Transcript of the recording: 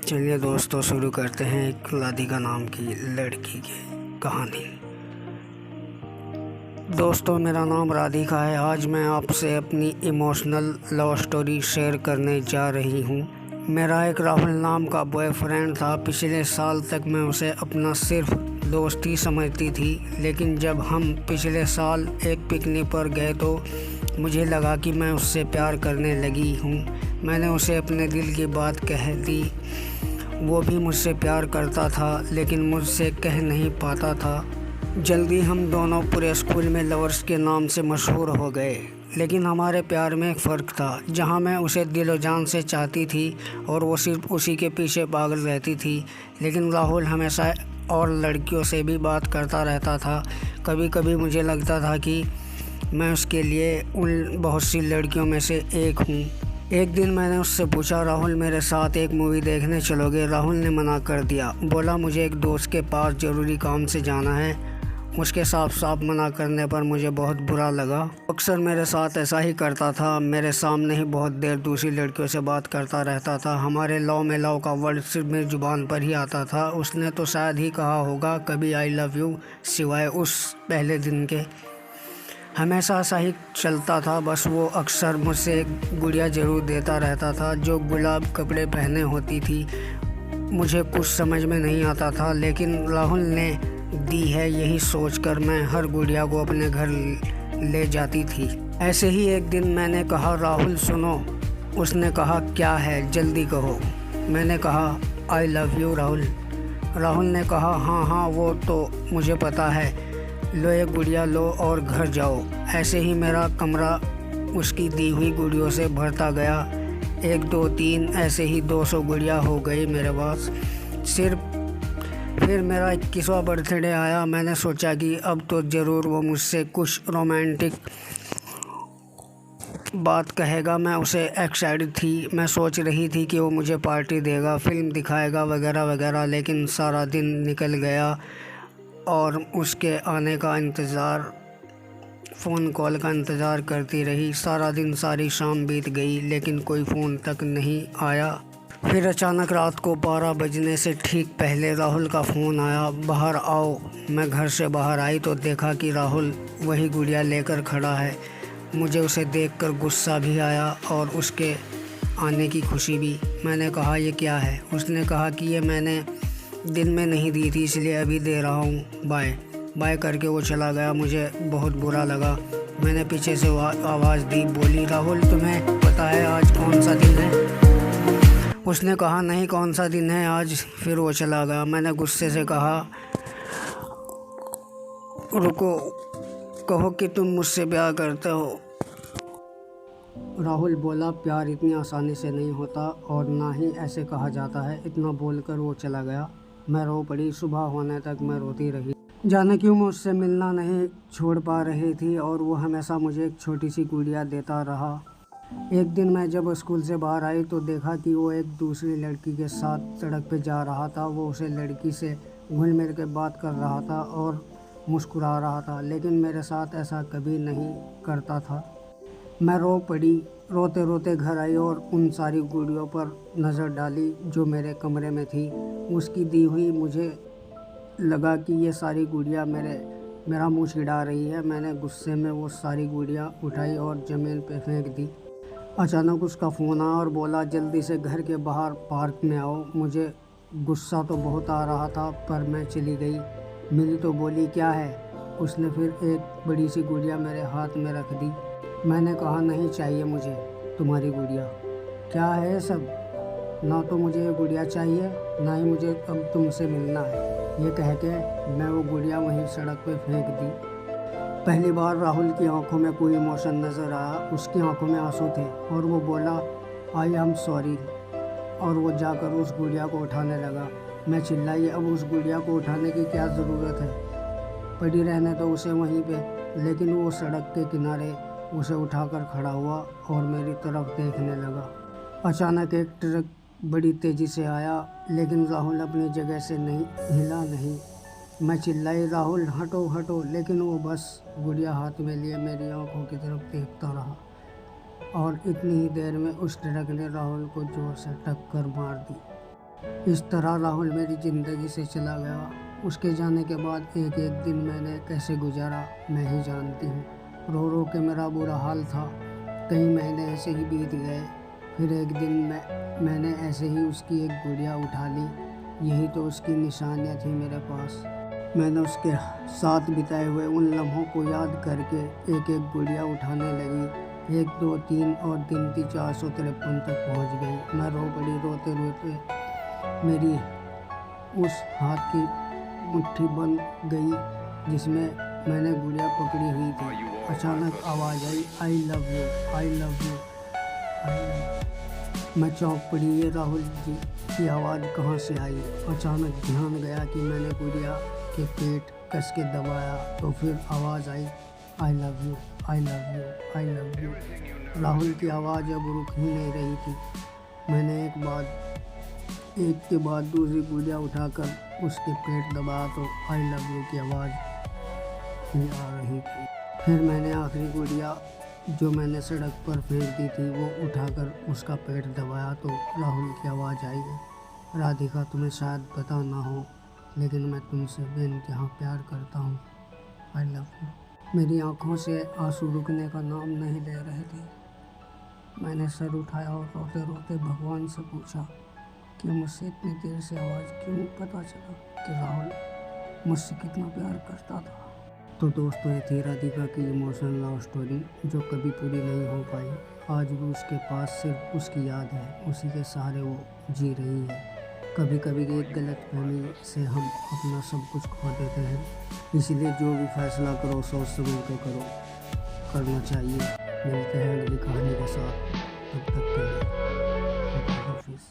चलिए दोस्तों, शुरू करते हैं एक राधिका नाम की लड़की की कहानी। दोस्तों, मेरा नाम राधिका है। आज मैं आपसे अपनी इमोशनल लव स्टोरी शेयर करने जा रही हूँ। मेरा एक राहुल नाम का बॉयफ्रेंड था। पिछले साल तक मैं उसे अपना सिर्फ दोस्त ही समझती थी, लेकिन जब हम पिछले साल एक पिकनिक पर गए तो मुझे लगा कि मैं उससे प्यार करने लगी हूँ। मैंने उसे अपने दिल की बात कह दी। वो भी मुझसे प्यार करता था, लेकिन मुझसे कह नहीं पाता था। जल्दी हम दोनों पूरे स्कूल में लवर्स के नाम से मशहूर हो गए। लेकिन हमारे प्यार में एक फ़र्क था। जहाँ मैं उसे दिलो जान से चाहती थी और वो सिर्फ उसी के पीछे पागल रहती थी, लेकिन राहुल हमेशा और लड़कियों से भी बात करता रहता था। कभी कभी मुझे लगता था कि मैं उसके लिए उन बहुत सी लड़कियों में से एक हूँ। एक दिन मैंने उससे पूछा, राहुल मेरे साथ एक मूवी देखने चलोगे? राहुल ने मना कर दिया। बोला मुझे एक दोस्त के पास ज़रूरी काम से जाना है। उसके साफ साफ मना करने पर मुझे बहुत बुरा लगा। अक्सर मेरे साथ ऐसा ही करता था। मेरे सामने ही बहुत देर दूसरी लड़कियों से बात करता रहता था। हमारे लव में लव का वर्ड सिर्फ मेरी ज़ुबान पर ही आता था। उसने तो शायद ही कहा होगा कभी आई लव यू, सिवाय उस पहले दिन के। हमेशा ऐसा ही चलता था। बस वो अक्सर मुझसे एक गुड़िया ज़रूर देता रहता था जो गुलाब कपड़े पहने होती थी। मुझे कुछ समझ में नहीं आता था, लेकिन राहुल ने दी है यही सोचकर मैं हर गुड़िया को अपने घर ले जाती थी। ऐसे ही एक दिन मैंने कहा, राहुल सुनो। उसने कहा, क्या है, जल्दी कहो। मैंने कहा, आई लव यू राहुल। राहुल ने कहा, हाँ हाँ वो तो मुझे पता है, लो एक गुड़िया लो और घर जाओ। ऐसे ही मेरा कमरा उसकी दी हुई गुड़ियों से भरता गया। 1 2 3 ऐसे ही 200 गुड़िया हो गई मेरे पास। फिर मेरा 21वां बर्थडे आया। मैंने सोचा कि अब तो ज़रूर वो मुझसे कुछ रोमांटिक बात कहेगा। मैं उसे एक्साइटेड थी। मैं सोच रही थी कि वो मुझे पार्टी देगा, फिल्म दिखाएगा वगैरह वगैरह। लेकिन सारा दिन निकल गया और उसके आने का इंतज़ार, फ़ोन कॉल का इंतज़ार करती रही। सारा दिन सारी शाम बीत गई, लेकिन कोई फ़ोन तक नहीं आया। फिर अचानक रात को 12 बजने से ठीक पहले राहुल का फ़ोन आया, बाहर आओ। मैं घर से बाहर आई तो देखा कि राहुल वही गुड़िया लेकर खड़ा है। मुझे उसे देखकर गुस्सा भी आया और उसके आने की खुशी भी। मैंने कहा, ये क्या है? उसने कहा कि ये मैंने दिन में नहीं दी थी, इसलिए अभी दे रहा हूँ, बाय बाय करके वो चला गया। मुझे बहुत बुरा लगा। मैंने पीछे से आवाज़ दी, बोली, राहुल तुम्हें पता है आज कौन सा दिन है? उसने कहा, नहीं, कौन सा दिन है आज? फिर वो चला गया। मैंने गुस्से से कहा, रुको, कहो कि तुम मुझसे प्यार करते हो। राहुल बोला, प्यार इतनी आसानी से नहीं होता और ना ही ऐसे कहा जाता है। इतना बोलकर वो चला गया। मैं रो पड़ी। सुबह होने तक मैं रोती रही। जाने क्यों मैं उससे मिलना नहीं छोड़ पा रही थी और वो हमेशा मुझे एक छोटी सी गुड़िया देता रहा। एक दिन मैं जब स्कूल से बाहर आई तो देखा कि वो एक दूसरी लड़की के साथ सड़क पे जा रहा था। वो उसे लड़की से घुल मिल के बात कर रहा था और मुस्कुरा रहा था, लेकिन मेरे साथ ऐसा कभी नहीं करता था। मैं रो पड़ी। रोते रोते घर आई और उन सारी गुड़ियों पर नज़र डाली जो मेरे कमरे में थी। उसकी दी हुई। मुझे लगा कि ये सारी गुड़िया मेरा मुंह चिढ़ा रही है। मैंने गुस्से में वो सारी गुड़िया उठाई और ज़मीन पे फेंक दी। अचानक उसका फ़ोन आया और बोला, जल्दी से घर के बाहर पार्क में आओ। मुझे गुस्सा तो बहुत आ रहा था, पर मैं चली गई। मिली तो बोली, क्या है? उसने फिर एक बड़ी सी गुड़िया मेरे हाथ में रख दी। मैंने कहा, नहीं चाहिए मुझे तुम्हारी गुड़िया। क्या है ये सब? ना तो मुझे ये गुड़िया चाहिए, ना ही मुझे अब तुमसे मिलना है। ये कह के मैं वो गुड़िया वहीं सड़क पे फेंक दी। पहली बार राहुल की आंखों में कोई इमोशन नज़र आया। उसकी आंखों में आंसू थे और वो बोला, आई एम सॉरी। और वो जाकर उस गुड़िया को उठाने लगा। मैं चिल्लाई, अब उस गुड़िया को उठाने की क्या ज़रूरत है? पड़ी रहने तो उसे वहीं पे। लेकिन वो सड़क के किनारे उसे उठाकर खड़ा हुआ और मेरी तरफ देखने लगा। अचानक एक ट्रक बड़ी तेज़ी से आया, लेकिन राहुल अपनी जगह से नहीं हिला नहीं। मैं चिल्लाई, राहुल हटो हटो, लेकिन वो बस गुड़िया हाथ में लिए मेरी आंखों की तरफ देखता रहा। और इतनी ही देर में उस ट्रक ने राहुल को जोर से टक्कर मार दी। इस तरह राहुल मेरी ज़िंदगी से चला गया। उसके जाने के बाद एक एक दिन मैंने कैसे गुजारा मैं ही जानती हूँ। रो रो के मेरा बुरा हाल था। कई महीने ऐसे ही बीत गए। फिर एक दिन मैंने ऐसे ही उसकी एक गुड़िया उठा ली। यही तो उसकी निशानियाँ थी मेरे पास। मैंने उसके साथ बिताए हुए उन लम्हों को याद करके एक एक गुड़िया उठाने लगी। 1 2 3 और गिनती 453 तक पहुँच गई। मैं रो पड़ी। रोते रोते मेरी उस हाथ की मुट्ठी बन गई जिसमें मैंने गुड़िया पकड़ी हुई थी। अचानक आवाज़ आई, I love you, I love you, I love. मैं चौंक पड़ी। ये राहुल जी की आवाज़ कहाँ से आई? अचानक ध्यान गया कि मैंने गुड़िया के पेट कस के दबाया तो फिर आवाज़ आई, I love you, I love you, I love you. Rahul की आवाज़ अब रुक ही नहीं रही थी। मैंने एक के बाद दूसरी गुड़िया उठाकर उसके पेट दबाया तो आई लव यू की आवाज़ ही आ रही थी। फिर मैंने आखिरी गुड़िया जो मैंने सड़क पर फेंक दी थी वो उठाकर उसका पेट दबाया तो राहुल की आवाज़ आई, राधिका तुम्हें शायद पता ना हो लेकिन मैं तुमसे बेइंतहा प्यार करता हूँ, आई लव यू। मेरी आँखों से आंसू रुकने का नाम नहीं ले रहे थे। मैंने सर उठाया और रोते रोते भगवान से पूछा कि मुझसे इतनी देर से आवाज़ क्यों पता चला कि राहुल मुझसे कितना प्यार करता था। तो दोस्तों, ये थी राधिका की इमोशनल लव स्टोरी जो कभी पूरी नहीं हो पाई। आज भी उसके पास सिर्फ उसकी याद है, उसी के सहारे वो जी रही है। कभी कभी एक गलतफहमी से हम अपना सब कुछ खो देते हैं। इसलिए जो भी फैसला करो सोच समझ के करना चाहिए। मिलते हैं अगली कहानी के साथ, तब तक के लिए।